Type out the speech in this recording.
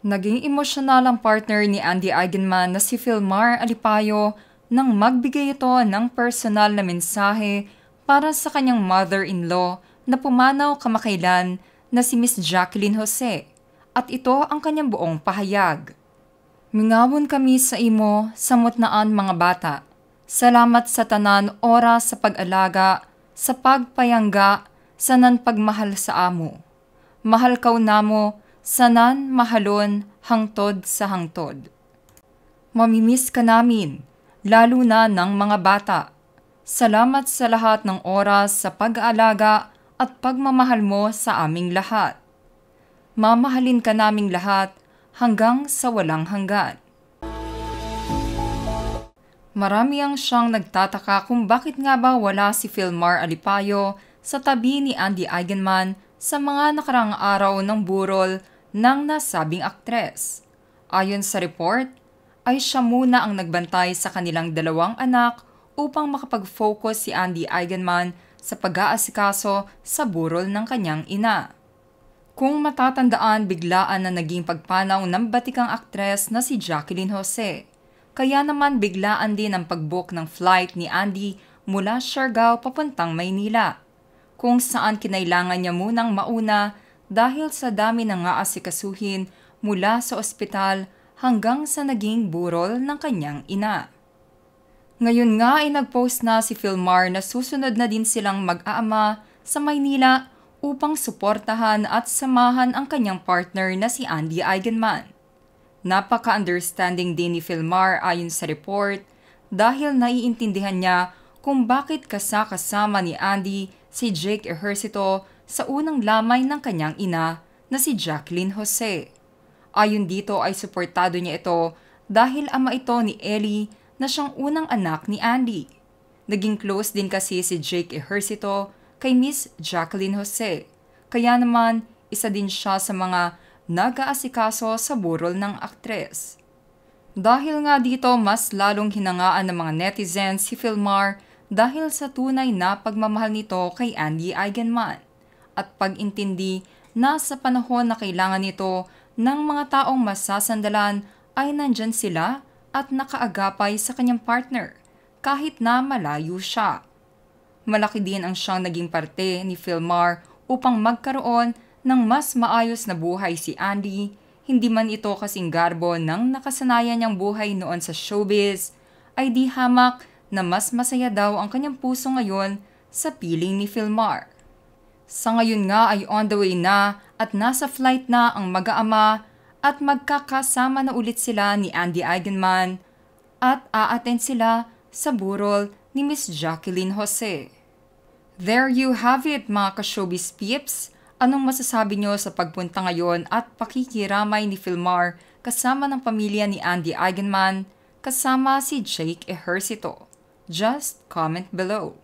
Naging emosyonal ang partner ni Andy Eigenman na si Filmar Alipayo nang magbigay ito ng personal na mensahe para sa kanyang mother-in-law na pumanaw kamakailan na si Miss Jacqueline Jose, at ito ang kanyang buong pahayag. Mingawon kami sa imo, samot-naan mga bata. Salamat sa tanan oras sa pag-alaga, sa pagpayangga, sanan pagmahal sa amo. Mahal kaw namo, sanan mahalon hangtod sa hangtod. Mamimiss ka namin, lalo na ng mga bata. Salamat sa lahat ng oras sa pag-aalaga at pagmamahal mo sa aming lahat. Mamahalin ka naming lahat hanggang sa walang hanggan. Marami ang siyang nagtataka kung bakit nga ba wala si Filmar Alipayo sa tabi ni Andy Eigenman sa mga nakarang araw ng burol ng nasabing aktres. Ayon sa report, ay siya muna ang nagbantay sa kanilang dalawang anak upang makapag-focus si Andy Eigenman sa pag-aasikaso sa burol ng kanyang ina. Kung matatandaan, biglaan na naging pagpanaw ng batikang aktres na si Jacqueline Jose. Kaya naman biglaan din ang pag-book ng flight ni Andy mula Siargao papuntang Maynila, kung saan kinailangan niya munang mauna dahil sa dami ng aasikasuhin mula sa ospital hanggang sa naging burol ng kanyang ina. Ngayon nga ay nag-post na si Filmar na susunod na din silang mag-aama sa Maynila upang suportahan at samahan ang kanyang partner na si Andy Eigenman. Napaka-understanding din ni Filmar ayon sa report dahil naiintindihan niya kung bakit kasama ni Andy si Jake Ejercito sa unang lamay ng kanyang ina na si Jacqueline Jose. Ayon dito ay suportado niya ito dahil ama ito ni Ellie na siyang unang anak ni Andy. Naging close din kasi si Jake Ejercito kay Miss Jacqueline Jose, kaya naman isa din siya sa mga nag-aasikaso sa burol ng aktres. Dahil nga dito mas lalong hinangaan ng mga netizens si Filmar dahil sa tunay na pagmamahal nito kay Andy Eigenman at pag-intindi na sa panahon na kailangan nito ng mga taong masasandalan ay nandyan sila at nakaagapay sa kanyang partner kahit na malayo siya. Malaki din ang siyang naging parte ni Filmar upang magkaroon ng mas maayos na buhay si Andy, hindi man ito kasing garbo ng nakasanayan niyang buhay noon sa showbiz, ay di hamak na mas masaya daw ang kanyang puso ngayon sa piling ni Filmar. Sa ngayon nga ay on the way na at nasa flight na ang mag-aama at magkakasama na ulit sila ni Andy Eigenman at a-attend sila sa burol ni Miss Jacqueline Jose. There you have it mga ka-showbiz peeps. Anong masasabi nyo sa pagpunta ngayon at pakikiramay ni Filmar kasama ng pamilya ni Andy Eigenman kasama si Jake Ejercito? Just comment below.